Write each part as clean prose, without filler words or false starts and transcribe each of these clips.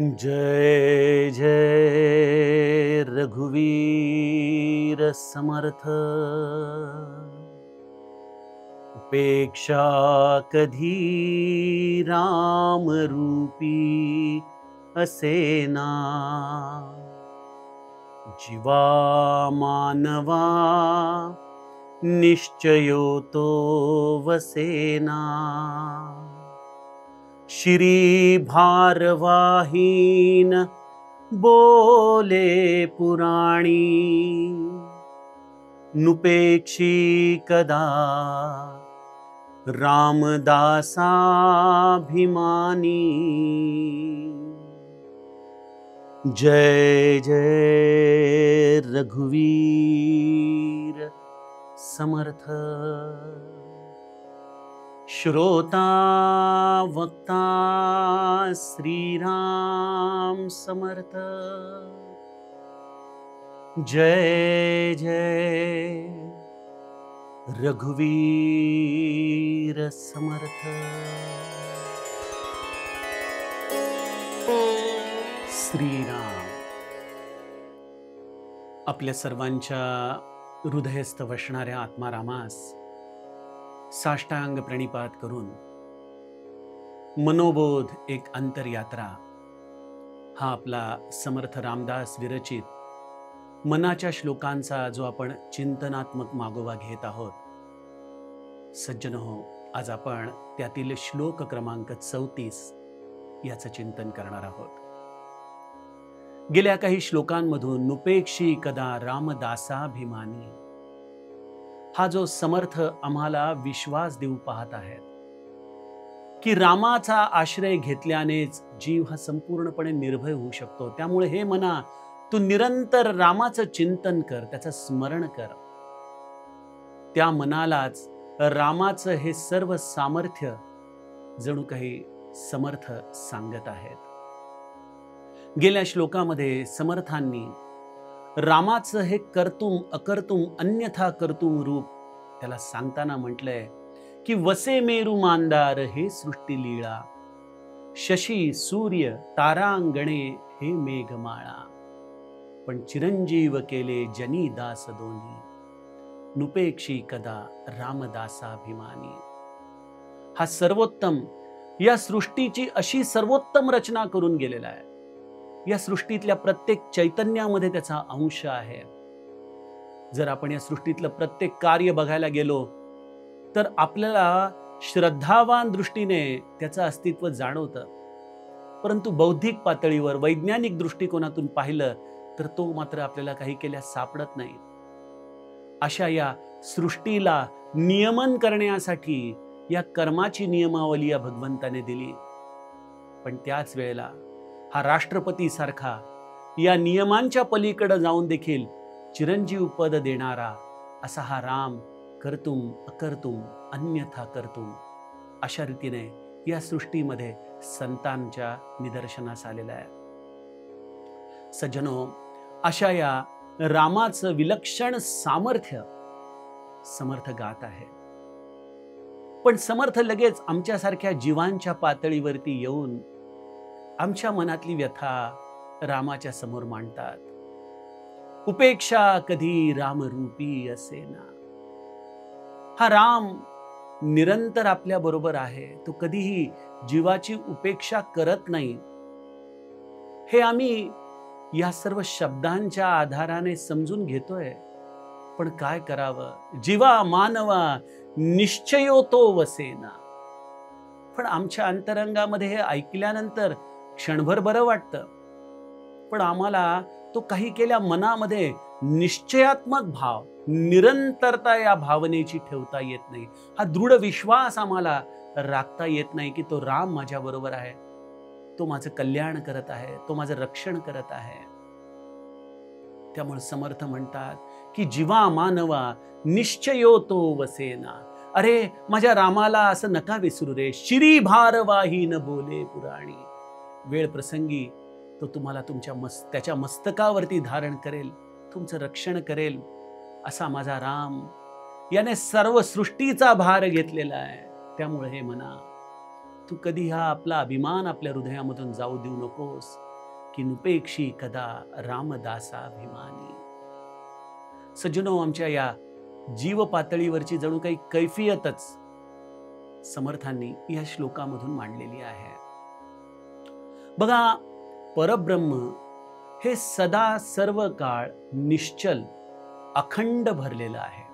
जय जय रघुवीर समर्थ। उपेक्षा कधी राम रूपी असेना, जीवा मानवा निश्चयो तो वसेना। श्री भारवाहीन बोले पुराणी, नुपेक्षी कदा रामदासाभिमानी। जय जय रघुवीर समर्थ। श्रोता वक्ता श्रीराम समर्थ। जय जय रघुवीर समर्थ। श्रीराम आपल्या सर्वांच्या हृदयस्थ वसणाऱ्या आत्मारामास साष्टांग प्रणिपात करून मनोबोध एक अंतरयात्रा हा आपला समर्थ रामदास विरचित मनाच्या श्लोकांचा जो आपण चिंतनात्मक मागोवा घेत आहोत। सज्जनो, आज आपण त्यातील श्लोक क्रमांक 34 याचं चिंतन करणार आहोत। गेल्या काही श्लोकांमधून नुपेक्षी कदा रामदासाभिमानी हा जो समर्थ आम्हाला विश्वास देऊ पाहत आहेत की रामाचा आश्रय घेतल्यानेच जीव हा संपूर्णपणे निर्भय होऊ शकतो। त्यामुळे हे मना, तू निरंतर रामाचं चिंतन कर, त्याचं स्मरण कर। त्या मनालाच रामाचं हे सर्व सामर्थ्य जणू काही समर्थ सांगत आहेत। गेल्या श्लोकामध्ये समर्थांनी रामाचं हे कर्तुम अकर्तुम अन्यथा कर्तुम रूप त्याला सांगताना म्हटलंय की वसे मेरू मांदार हे सृष्टी लीळा, शशी सूर्य तारांगणे हे मेघमाळा, पण चिरंजीव केले जनी दास दोन्ही, नुपेक्षी कदा रामदासाभिमानी। हा सर्वोत्तम, या सृष्टीची अशी सर्वोत्तम रचना करून गेलेला आहे। या सृष्टीतल्या प्रत्येक चैतन्यामध्ये त्याचा अंश आहे। जर आपण या सृष्टीतलं प्रत्येक कार्य बघायला गेलो तर आपल्याला श्रद्धावान दृष्टीने त्याचं अस्तित्व जाणवतं, परंतु बौद्धिक पातळीवर वैज्ञानिक दृष्टिकोनातून पाहिलं तर तो मात्र आपल्याला काही केल्यास सापडत नाही। अशा या सृष्टीला नियमन करण्यासाठी या कर्माची नियमावली या भगवंताने दिली, पण त्याच वेळेला हा राष्ट्रपती सारखा या नियमांच्या पलीकडे जाऊन देखील चिरंजीव पद देणारा असा हा राम कर्तुम अकर्तुम अन्यथा कर्तुम अशा रीतीने या सृष्टीमध्ये संतांच्या निदर्शनास आलेला आहे। सज्जनो, अशा या रामाचं विलक्षण सामर्थ्य समर्थ गात आहे। पण समर्थ लगेच आमच्यासारख्या जीवांच्या पातळीवरती येऊन आमच्या मनातली व्यथा रामाच्या समोर मांडतात। उपेक्षा कधी रामरूपी असेना। हा राम निरंतर आपल्या बरोबर आहे, तो कधीही जीवाची उपेक्षा करत नाही। हे आम्ही या सर्व शब्दांच्या आधाराने समजून घेतोय, पण काय करावं? जीवा मानवा निश्चयो तो वसेना। पण आमच्या अंतरंगामध्ये हे ऐकल्यानंतर क्षणभर बरं वाटतं, पण आम्हाला तो काही केल्या मनामध्ये निश्चयात्मक भाव, निरंतरता या भावनेची ठेवता येत नाही। हा दृढ विश्वास आम्हाला राखता येत नाही की तो राम माझ्या बरोबर आहे, तो माझं कल्याण करत आहे, तो माझं रक्षण करत आहे। त्यामुळे समर्थ म्हणतात की जीवा मानवा निश्चयो तो वसेना। अरे माझ्या रामाला असं नका विसरू रे, श्री भारवाहीन बोले पुराणी। वेळ प्रसंगी तो तुम्हाला त्याच्या मस्तकावरती धारण करेल, तुमचं रक्षण करेल, असा माझा राम याने सर्व सृष्टीचा भार घेतलेला आहे। त्यामुळे हे मना, तू कधी हा आपला अभिमान आपल्या हृदयामधून जाऊ देऊ नकोस। की नुपेक्षी कदा रामदासाभिमानी. सज्जनो, आमच्या या जीव पातळीवरची जणू काही कैफियतच समर्थांनी या श्लोकामधून मांडलेली आहे. बघा, परब्रह्म हे सदा सर्व काळ निश्चल अखंड भरलेलं आहे.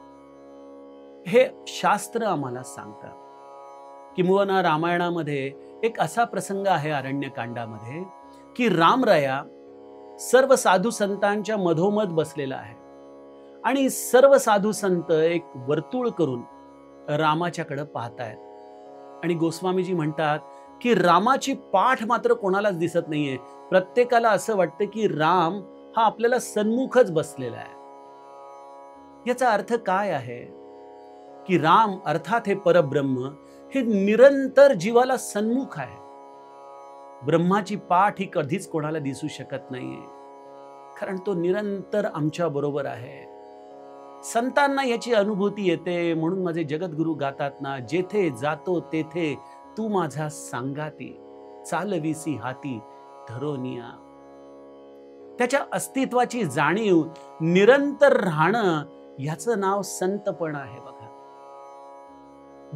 हे शास्त्र आम्हाला सांगतं. किंबहुना रामायणामध्ये एक असा प्रसंग आहे अरण्यकांडामध्ये की रामराया सर्व साधू संतांच्या मधोमध बसलेला आहे आणि सर्व साधू संत एक वर्तुळ करून रामाच्याकडे पाहतायत. आणि गोस्वामीजी म्हणतात की रामाची पाठ मात्र कोणालाच दिसत नाहीये. प्रत्येकाला असं वाटतं की राम हा आपल्याला सन्मुखच बसलेला आहे. याचा अर्थ काय आहे की राम अर्थात हे परब्रह्म हे निरंतर जीवाला सन्मुख आहे. ब्रह्माची पाठ ही कधीच कोणाला दिसू शकत नाहीये, कारण तो निरंतर आमच्या बरोबर आहे. संतांना याची अनुभूती येते. म्हणून माझे जगद्गुरु गातात ना, जेथे जातो तेथे तू माझा सांगाती, चालविसी हाती धरोनिया. त्याच्या अस्तित्वाची जाणीव निरंतर राहणं याचं नाव संतपण आहे. बघा,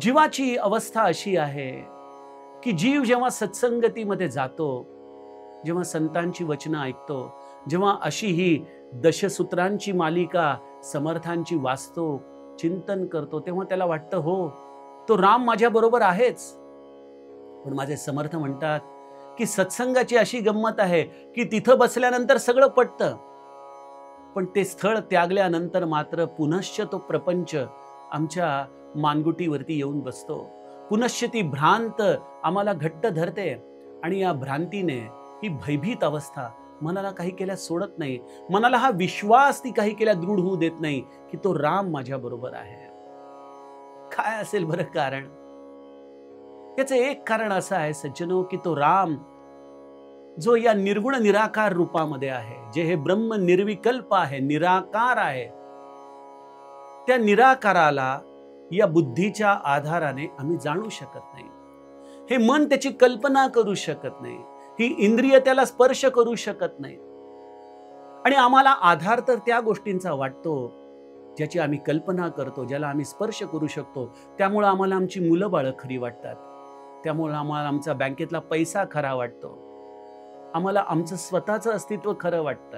जीवाची अवस्था अशी आहे की जीव जेव्हा सत्संगतीमध्ये जातो, जेव्हा संतांची वचनं ऐकतो, जेव्हा अशी ही दशसूत्रांची मालिका समर्थांची वाचतो, चिंतन करतो, तेव्हा त्याला वाटतं हो, तो राम माझ्या बरोबर आहेच. पण माझे समर्थ म्हणतात की सत्संगाची अशी गंमत आहे की तिथं बसल्यानंतर सगळं पटतं, पण ते स्थळ त्यागल्यानंतर मात्र पुनश्च तो प्रपंच आमच्या मानगुटीवरती येऊन बसतो. पुनश्च ती भ्रांत आम्हाला घट्ट धरते आणि या भ्रांतीने ही भयभीत अवस्था मनाला काही केल्या सोडत नाही. मनाला हा विश्वास ती काही केल्या दृढ होऊ देत नाही की तो राम माझ्या बरोबर आहे. काय असेल बरं कारण? याचं एक कारण असं आहे सज्जनो की तो राम जो या निर्गुण निराकार रूपामध्ये आहे, जे हे ब्रह्म निर्विकल्प आहे, निराकार आहे, त्या निराकाराला या बुद्धीच्या आधाराने आम्ही जाणू शकत नाही. हे मन त्याची कल्पना करू शकत नाही. ही इंद्रिय त्याला स्पर्श करू शकत नाही. आणि आम्हाला आधार तर त्या गोष्टींचा वाटतो ज्याची आम्ही कल्पना करतो, ज्याला आम्ही स्पर्श करू शकतो. त्यामुळे आम्हाला आमची मुलं बाळं खरी वाटतात. त्यामुळे आम्हाला आमचा बँकेतला पैसा खरा वाटतो. आम्हाला आमचं स्वतःचं अस्तित्व खरं वाटतं.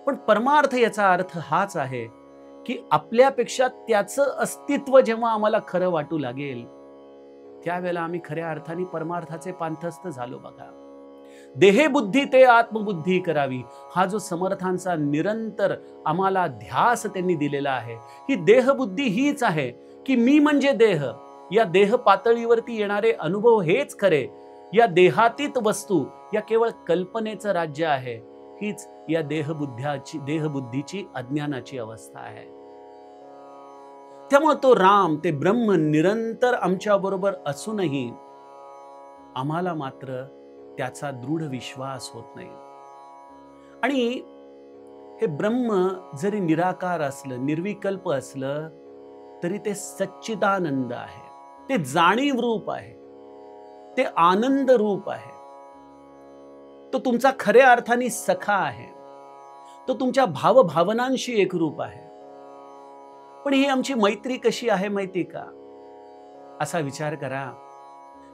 पण परमार्थ याचा अर्थ हाच आहे की आपल्यापेक्षा त्याचं अस्तित्व जेव्हा आम्हाला खरं वाटू लागेल, त्यावेळेला आम्ही खऱ्या अर्थाने परमार्थाचे पांथस्थ झालो. बघा, देहे बुद्धी ते आत्मबुद्धी करावी, हा जो समर्थांचा निरंतर आम्हाला ध्यास त्यांनी दिलेला आहे. ही देहबुद्धी हीच आहे की मी म्हणजे देह. या देह पातळीवरती येणारे अनुभव हेच खरे. या देहातीत वस्तू या केवळ कल्पनेचं राज्य आहे. हीच या देहबुद्धीची अज्ञानाची अवस्था आहे. त्यामुळे तो राम, ते ब्रह्म निरंतर आमच्या बरोबर असूनही आम्हाला मात्र त्याचा दृढ विश्वास होत नाही. आणि हे ब्रह्म जरी निराकार असलं, निर्विकल्प असलं, तरी ते सच्चिदानंद आहे. ते जाणीव रूप आहे. ते आनंद रूप आहे. तो तुमचा खऱ्या अर्थाने सखा आहे. तो तुमच्या भावभावनांशी एकरूप आहे. पण ही आमची मैत्री कशी आहे माहिती का? असा विचार करा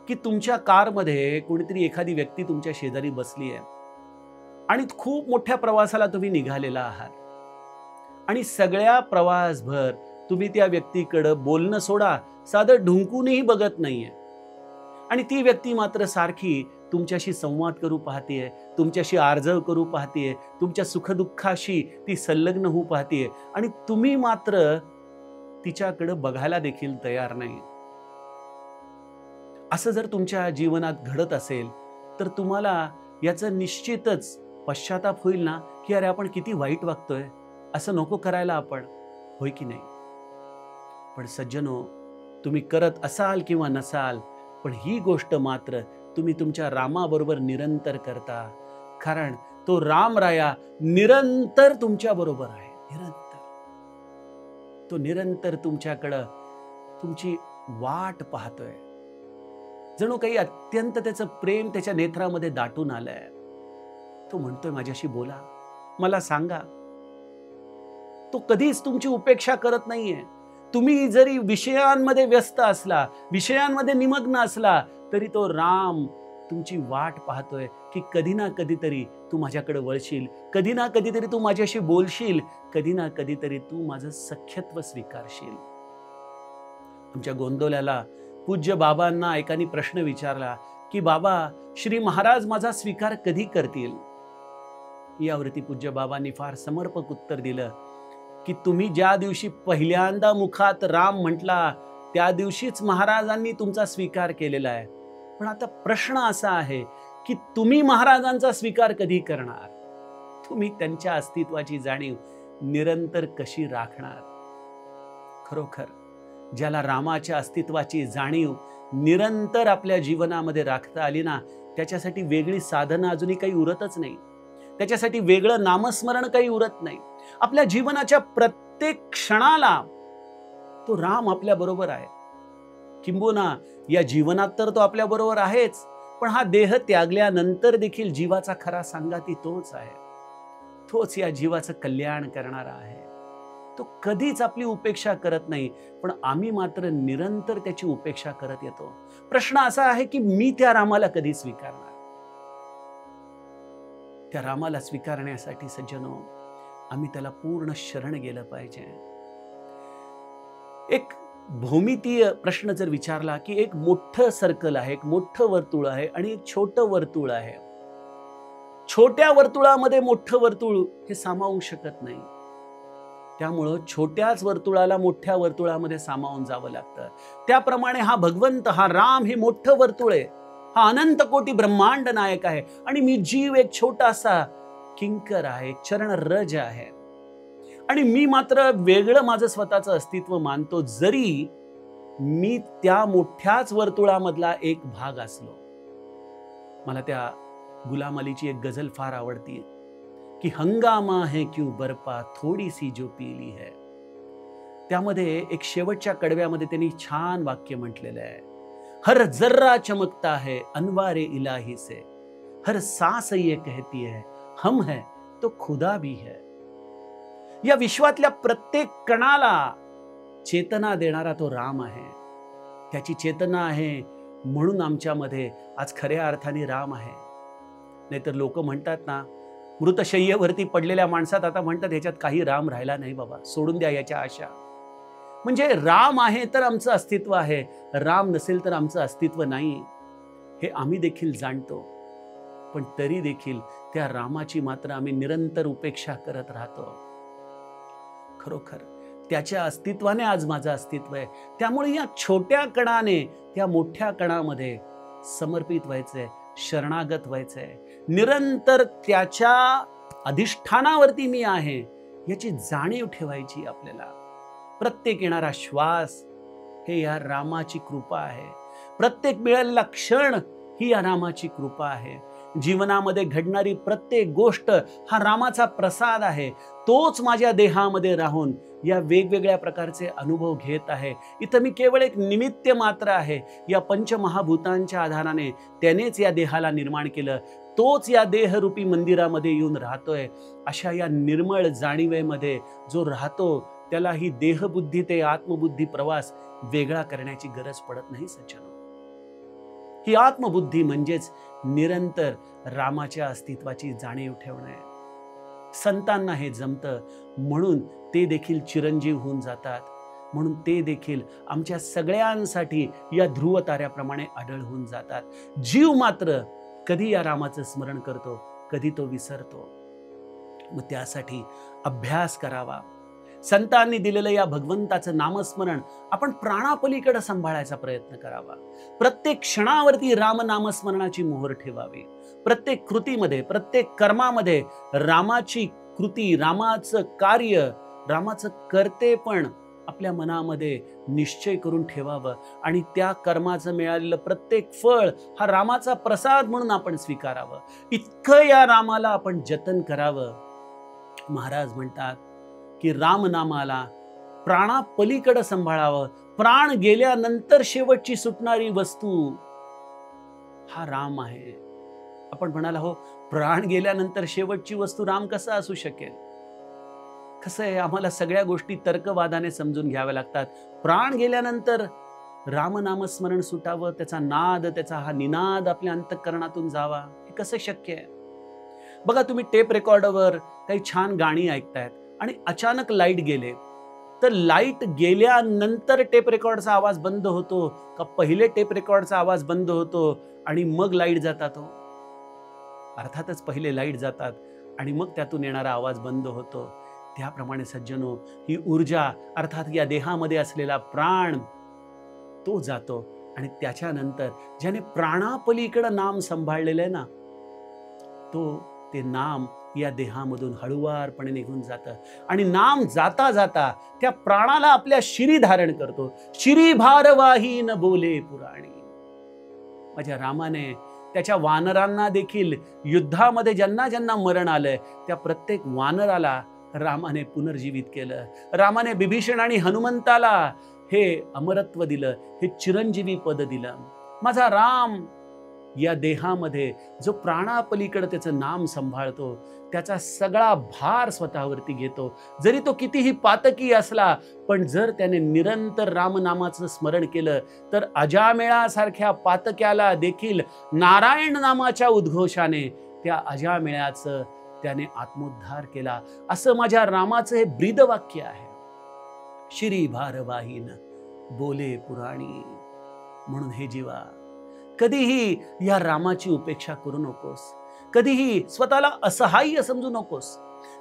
की तुमच्या कारमध्ये कोणीतरी एखादी व्यक्ती तुमच्या शेजारी बसली आहे आणि खूप मोठ्या प्रवासाला तुम्ही निघालेला आहात आणि सगळ्या प्रवासभर तुम्ही त्या व्यक्तीकडे बोलणं सोडा, साधं ढुंकूनही बघत नाहीये. आणि ती व्यक्ती मात्र सारखी तुमच्याशी संवाद करू पाहतीये, तुमच्याशी आर्जव करू पाहतीये, तुमच्या सुखदुःखाशी ती संलग्न होऊ पाहतीये आणि तुम्ही मात्र तिच्याकडे बघायला देखील तयार नाही. असं जर तुमच्या जीवनात घडत असेल तर तुम्हाला याचं निश्चितच पश्चाताप होईल ना की अरे आपण किती वाईट वागतोय, असं नको करायला आपण, होय की नाही? पण सज्जनो, तुम्ही करत असाल किंवा नसाल, पण ही गोष्ट मात्र तुम्ही तुमच्या रामाबरोबर निरंतर करता, कारण तो रामराया निरंतर तुमच्या बरोबर आहे. निरंतर तो निरंतर तुमच्याकडं तुमची वाट पाहतोय. जणू काही अत्यंत त्याचं प्रेम त्याच्या नेत्रामध्ये दाटून आलंय. तो म्हणतोय माझ्याशी बोला, मला सांगा. तो कधीच तुमची उपेक्षा करत नाहीये. तुम्ही जरी विषयांमध्ये व्यस्त असला, विषयांमध्ये निमग्न असला, तरी तो राम तुमची वाट पाहतोय की कधी ना कधीतरी तू माझ्याकडे वळशील, कधी ना कधीतरी तू माझ्याशी बोलशील, कधी ना कधीतरी तू माझं सख्यत्व स्वीकारशील. आमच्या गोंदवल्याला पूज्य बाबांना एकाने प्रश्न विचारला की बाबा, श्री महाराज माझा स्वीकार कधी करतील? यावरती पूज्य बाबांनी फार समर्पक उत्तर दिलं की तुम्ही ज्या दिवशी पहिल्यांदा मुखात राम म्हटला, त्या दिवशीच महाराजांनी तुमचा स्वीकार केलेला आहे. पण आता प्रश्न असा आहे की तुम्ही महाराजांचा स्वीकार कधी करणार? तुम्ही त्यांच्या अस्तित्वाची जाणीव निरंतर कशी राखणार? खरोखर ज्याला रामाच्या अस्तित्वाची जाणीव निरंतर आपल्या जीवनामध्ये राखता आली ना, त्याच्यासाठी वेगळी साधनं अजूनही काही उरतच नाही. त्याच्यासाठी वेगळं नामस्मरण काही उरत नाही. आपल्या जीवनाच्या प्रत्येक क्षणाला तो राम आपल्या बरोबर आहे. किंबहुना या जीवनात तर तो आपल्या बरोबर आहेच, पण हा देह त्यागल्यानंतर देखील जीवाचा खरा संगाती तोच आहे. तोच या जीवाचं कल्याण करणारा आहे. तो कधीच आपली उपेक्षा करत नाही, पण आम्ही मात्र निरंतर त्याची उपेक्षा करत येतो. प्रश्न असा आहे की मी त्या रामाला कधी स्वीकारणार? त्या रामाला स्वीकारण्यासाठी सज्जनो, आम्ही त्याला पूर्ण शरण गेलं पाहिजे. एक भौमितीय प्रश्न जर विचारला की एक मोठं सर्कल आहे, एक मोठं वर्तुळ आहे आणि एक छोटं वर्तुळ आहे. छोट्या वर्तुळामध्ये मोठं वर्तुळ हे सामावू शकत नाही. त्यामुळं छोट्याच वर्तुळाला मोठ्या वर्तुळामध्ये सामावून जावं लागतं. त्याप्रमाणे हा भगवंत, हा राम हे मोठं वर्तुळ आहे. हा अनंत कोटी ब्रह्मांड नायक आहे आणि मी जीव एक छोटासा किंकर आहे, एक चरण रज आहे. आणि मी मात्र वेगळं माझं स्वतःचं अस्तित्व मानतो, जरी मी त्या मोठ्याच वर्तुळामधला एक भाग असलो. मला त्या गुलाम अलीची एक गझल फार आवडती की हंगामा है क्यों बरपा थोडी सी जो पीली है. त्यामध्ये एक शेवटच्या कडव्यामध्ये त्यांनी छान वाक्य म्हटलेलं आहे, हर जर्रा चमकता है अनवारे इलाही से, हर सांस ये कहती है हम है तो खुदा भी है. या विश्वातल्या प्रत्येक कणाला चेतना देणारा तो राम आहे. त्याची चेतना आहे म्हणून आमच्यामध्ये आज खऱ्या अर्थाने राम आहे. नाहीतर लोक म्हणतात ना, मृतशय्येवरती पडलेल्या माणसात आता म्हणतात ह्याच्यात काही राम राहिला नाही बाबा, सोडून द्या याच्या आशा. म्हणजे राम आहे तर आमचं अस्तित्व आहे, राम नसेल तर आमचं अस्तित्व नाही, हे आम्ही देखील जाणतो. पण तरी देखील त्या रामाची मात्र आम्ही निरंतर उपेक्षा करत राहतो. खरोखर त्याच्या अस्तित्वाने आज माझं अस्तित्व आहे. त्यामुळे या छोट्या कणाने त्या मोठ्या कणामध्ये समर्पित व्हायचंय, शरणागत व्हायचंय. निरंतर त्याच्या अधिष्ठानावरती मी आहे याची जाणीव ठेवायची आपल्याला. प्रत्येक येणारा श्वास हे या रामाची कृपा आहे. प्रत्येक मिळालेला क्षण ही या रामाची कृपा आहे. जीवनामध्ये घडणारी प्रत्येक गोष्ट हा रामाचा प्रसाद आहे. तोच माझ्या देहामध्ये राहून या वेगवेगळ्या प्रकारचे अनुभव घेत आहे. इथं मी केवळ एक निमित्त मात्र आहे. या पंचमहाभूतांच्या आधाराने त्यानेच या देहाला निर्माण केलं. तोच या देहरूपी मंदिरामध्ये येऊन राहतोय. अशा या निर्मळ जाणीवेमध्ये जो राहतो त्याला ही देहबुद्धी ते आत्मबुद्धी प्रवास वेगळा करण्याची गरज पडत नाही सज्जनो. ही आत्मबुद्धी म्हणजेच निरंतर रामाच्या अस्तित्वाची जाणीव ठेवणं आहे. संतांना हे जमतं म्हणून ते देखील चिरंजीव होऊन जातात. म्हणून ते देखील आमच्या सगळ्यांसाठी या ध्रुव ताऱ्याप्रमाणे अढळ होऊन जातात. जीव मात्र कधी या रामाचं स्मरण करतो, कधी तो विसरतो. मग त्यासाठी अभ्यास करावा. संतांनी दिलेलं या भगवंताचं नामस्मरण आपण प्राणापलीकडे सांभाळायचा प्रयत्न करावा. प्रत्येक क्षणावरती राम नामस्मरणाची मोहर ठेवावी. प्रत्येक कृतीमध्ये, प्रत्येक कर्मामध्ये रामाची कृती, रामाचं कार्य, रामाचं कर्तेपण आपल्या मनामध्ये निश्चय करून ठेवावं आणि त्या कर्माचं मिळालेलं प्रत्येक फळ हा रामाचा प्रसाद म्हणून आपण स्वीकारावं. इतकं या रामाला आपण जतन करावं. महाराज म्हणतात की रामनामाला प्राणापलीकडे सांभाळावं. प्राण गेल्यानंतर शेवटची सुटणारी वस्तू हा राम आहे. आपण म्हणाला हो, प्राण गेल्यानंतर शेवटची वस्तू राम कसा असू शकेल? कसं आहे, आम्हाला सगळ्या गोष्टी तर्कवादाने समजून घ्याव्या लागतात. प्राण गेल्यानंतर रामनामस्मरण सुटावं, त्याचा नाद, त्याचा हा निनाद आपल्या अंतःकरणातून जावा, हे कसं शक्य आहे? बघा, तुम्ही टेप रेकॉर्डरवर काही छान गाणी ऐकतायत आणि अचानक लाईट गेले, तर लाईट गेल्यानंतर टेप रेकॉर्डचा आवाज बंद होतो का पहिले टेप रेकॉर्डचा आवाज बंद होतो आणि मग लाईट जातात? हो, अर्थातच पहिले लाईट जातात आणि मग त्यातून येणारा आवाज बंद होतो. त्याप्रमाणे सज्जनो, ही ऊर्जा अर्थात या देहामध्ये असलेला प्राण तो जातो आणि त्याच्यानंतर ज्याने प्राणापलीकडे नाम सांभाळलेलं आहे ना, ते नाम या देहामधून हळुवारपणे निघून जातं आणि नाम जाता जाता त्या प्राणाला आपल्या शिरी धारण करतो. शिरी भारवाही न बोले पुराणी. माझ्या रामाने त्याच्या वानरांना देखील युद्धामध्ये ज्यांना ज्यांना मरण आलंय त्या प्रत्येक वानराला रामाने पुनर्जीवित केलं. रामाने बिभीषण आणि हनुमंताला हे अमरत्व दिलं, हे चिरंजीवी पद दिलं. माझा राम या देहामध्ये जो प्राणापलीकडे त्याचं नाम सांभाळतो, त्याचा सगळा भार स्वतःवरती घेतो. जरी तो कितीही पातकी असला, पण जर त्याने निरंतर रामनामाचं स्मरण केलं तर अजामेळासारख्या पातक्याला देखील नारायण नामाच्या उद्घोषाने त्या अजामेळाचं त्याने आत्मोद्धार केला. असं माझ्या रामाचं हे ब्रीदवाक्य आहे. शिरी भारवाहीन बोले पुराणी. म्हणून हे जीवा, कधीही या रामाची उपेक्षा करू नकोस. कधीही स्वतःला असहाय्य समजू नकोस.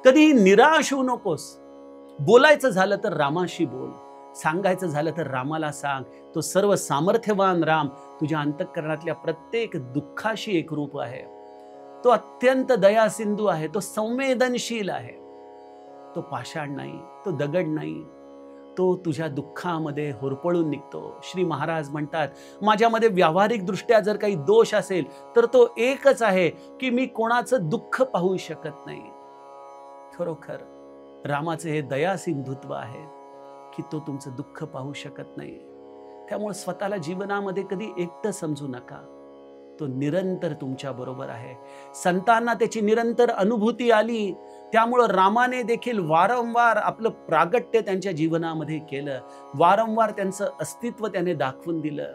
कधीही निराश होऊ नकोस. बोलायचं झालं तर रामाशी बोल, सांगायचं झालं तर रामाला सांग. तो सर्व सामर्थ्यवान राम तुझ्या अंतःकरणातल्या प्रत्येक दुःखाशी एकरूप आहे. तो अत्यंत दयासिंधू आहे, तो संवेदनशील आहे. तो पाषाण नाही, तो दगड नाही, तो तुझ्या दुःखामध्ये होरपळून निघतो. श्री महाराज म्हणतात, माझ्यामध्ये व्यावहारिक दृष्ट्या जर काही दोष असेल तर तो एकच आहे की मी कोणाचं दुःख पाहू शकत नाही. खरोखर रामाचे हे दयासिंधुत्व आहे की तो तुमचं दुःख पाहू शकत नाही. त्यामुळे स्वतःला जीवनामध्ये कधी एकटं समजू नका. तो निरंतर तुमच्या बरोबर आहे. संतांना त्याची निरंतर अनुभूती आली, त्यामुळं रामाने देखील वारंवार आपलं प्रागट्य त्यांच्या जीवनामध्ये केलं. वारंवार त्यांचं अस्तित्व त्याने दाखवून दिलं.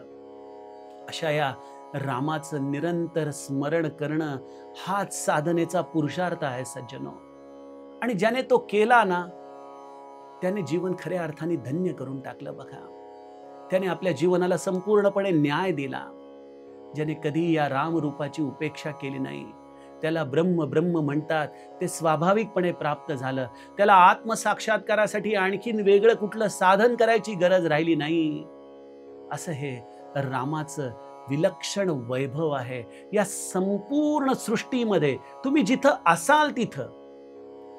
अशा या रामाचं निरंतर स्मरण करणं हाच साधनेचा पुरुषार्थ आहे सज्जनो. आणि ज्याने तो केला ना, त्याने जीवन खऱ्या अर्थाने धन्य करून टाकलं. बघा, त्याने आपल्या जीवनाला संपूर्णपणे न्याय दिला. ज्याने कधी या रामरूपाची उपेक्षा केली नाही, त्याला ब्रह्म ब्रह्म म्हणतात, ते स्वाभाविकपणे प्राप्त झालं. त्याला आत्मसाक्षात्कारासाठी आणखीन वेगळं कुठलं साधन करायची गरज राहिली नाही. असं हे रामाचं विलक्षण वैभव आहे. या संपूर्ण सृष्टीमध्ये तुम्ही जिथं असाल तिथं,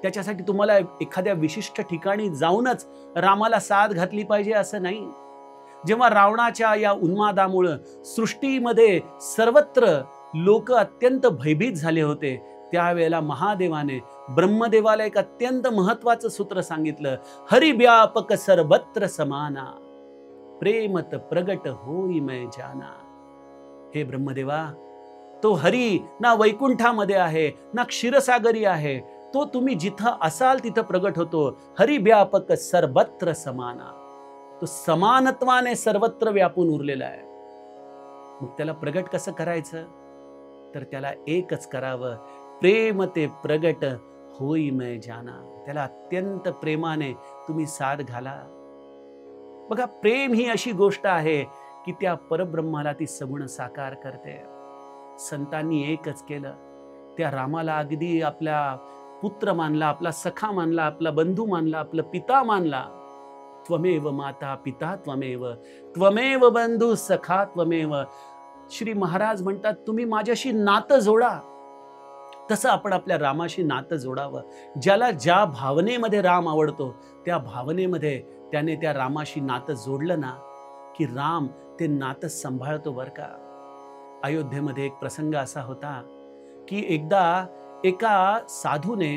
त्याच्यासाठी तुम्हाला एखाद्या विशिष्ट ठिकाणी जाऊनच रामाला साथ घातली पाहिजे असं नाही. जेव्हा रावणाच्या या उन्मादामुळे सृष्टीमध्ये सर्वत्र लोक अत्यंत भयभीत झाले होते, त्यावेळेला महादेवाने ब्रह्मदेवाला एक अत्यंत महत्वाचं सूत्र सांगितलं. हरि व्यापक सर्वत्र समाना, प्रेमत प्रगट होई मैं जाना. हे ब्रह्मदेवा, तो हरी ना वैकुंठामध्ये आहे ना क्षीरसागरी आहे. तो तुम्ही जिथं असाल तिथं प्रगट होतो. हरि व्यापक सर्वत्र समाना. तो समानत्वाने सर्वत्र व्यापून उरलेला आहे. मग त्याला प्रगट कसं करायचं? तर त्याला एकच करावं, प्रेम ते प्रगट होई मैं जाना. त्याला अत्यंत प्रेमाने तुम्ही साथ घाला. बघा, प्रेम ही अशी गोष्ट आहे की त्या परब्रह्माला ती सगुण साकार करते. संतांनी एकच केलं, त्या रामाला अगदी आपला पुत्र मानला, आपला सखा मानला, आपला बंधू मानला, आपला पिता मानला. त्वमेव माता पिता त्वमेव, त्वमेव बंधू सखा त्वमेव. श्री महाराज म्हणतात, तुम्ही माझ्याशी नातं जोडा. तसं आपण आपल्या रामाशी नातं जोडावं. ज्याला ज्या भावनेमध्ये राम आवडतो त्या भावनेमध्ये त्याने त्या रामाशी नातं जोडलं ना की राम ते नातं सांभाळतो बरं का. अयोध्येमध्ये एक प्रसंग असा होता की एकदा एका साधूने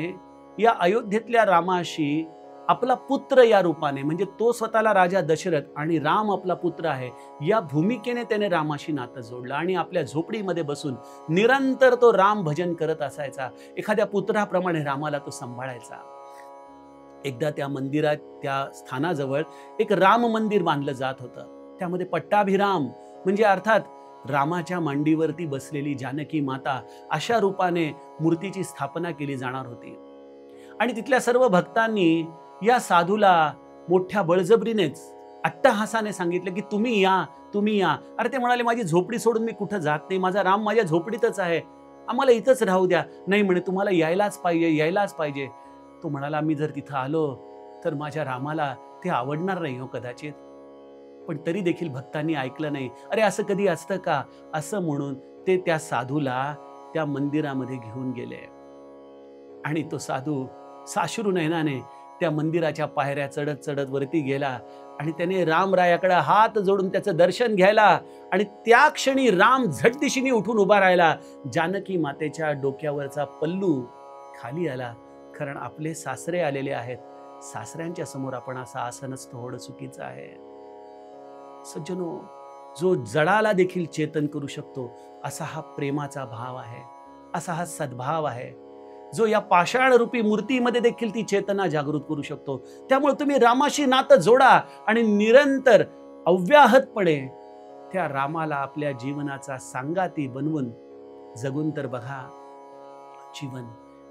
या अयोध्येतल्या रामाशी आपला पुत्र या रूपाने, म्हणजे तो स्वतःला राजा दशरथ आणि राम आपला पुत्र आहे या भूमिकेने त्याने रामाशी नातं जोडलं आणि आपल्या झोपडीमध्ये बसून निरंतर तो राम भजन करत असायचा. एखाद्या पुत्राप्रमाणे रामाला तो सांभाळायचा. एकदा त्या मंदिरात, त्या स्थानाजवळ एक राम मंदिर बांधलं जात होतं. त्यामध्ये पट्टाभिराम म्हणजे अर्थात रामाच्या मांडीवरती बसलेली जानकी माता अशा रूपाने मूर्तीची स्थापना केली जाणार होती. आणि तिथल्या सर्व भक्तांनी या साधूला मोठ्या बळजबरीनेच अट्टहासाने सांगितलं की तुम्ही या, तुम्ही या. अरे ते म्हणाले, माझी झोपडी सोडून मी कुठं जात नाही, माझा राम माझ्या झोपडीतच आहे, आम्हाला इथंच राहू द्या. नाही म्हणे, तुम्हाला यायलाच पाहिजे, यायलाच पाहिजे. तो म्हणाला, मी जर तिथं आलो तर माझ्या रामाला ते आवडणार नाही हो कदाचित. पण तरी देखील भक्तांनी ऐकलं नाही. अरे असं कधी असतं का, असं म्हणून ते त्या साधूला त्या मंदिरामध्ये घेऊन गेले. आणि तो साधू साश्रू नयनाने त्या मंदिराच्या पायऱ्या चढत चढत वरती गेला आणि त्याने रामरायाकडे हात जोडून त्याचं दर्शन घ्यायला. आणि त्या क्षणी राम झटदिशीने उठून उभा राहिला. जानकी मातेच्या डोक्यावरचा पल्लू खाली आला. कारण आपले सासरे आलेले आहेत, सासऱ्यांच्या समोर आपण असं आसनस्थ होणं चुकीचं आहे. सज्जनो, जो जडाला देखील चेतन करू शकतो असा हा प्रेमाचा भाव आहे, असा हा सद्भाव आहे, जो या पाषाण रूपी मूर्तीमध्ये देखील ती चेतना जागृत करू शकतो. त्यामुळे तुम्ही रामाशी नातं जोडा आणि निरंतर अव्याहतपणे त्या रामाला आपल्या जीवनाचा सांगाती बनवून जगून तर बघा. जीवन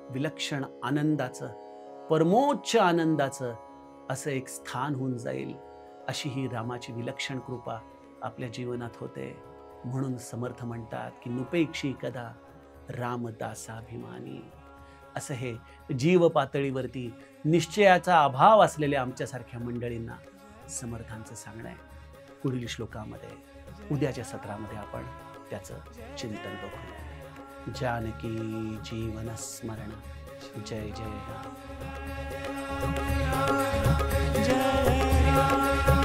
विलक्षण आनंदाचं, परमोच्च आनंदाचं असं एक स्थान होऊन जाईल. अशी ही रामाची विलक्षण कृपा आपल्या जीवनात होते. म्हणून समर्थ म्हणतात की नुपेक्षी कदा रामदासाभिमानी. असं हे जीव पातळीवरती निश्चयाचा अभाव असलेल्या आमच्यासारख्या मंडळींना समर्थांचं सांगणं आहे. पुढील श्लोकामध्ये, उद्याच्या सत्रामध्ये आपण त्याचं चिंतन बघू. जानकी जीवन स्मरण. जय जय राम. जय राम.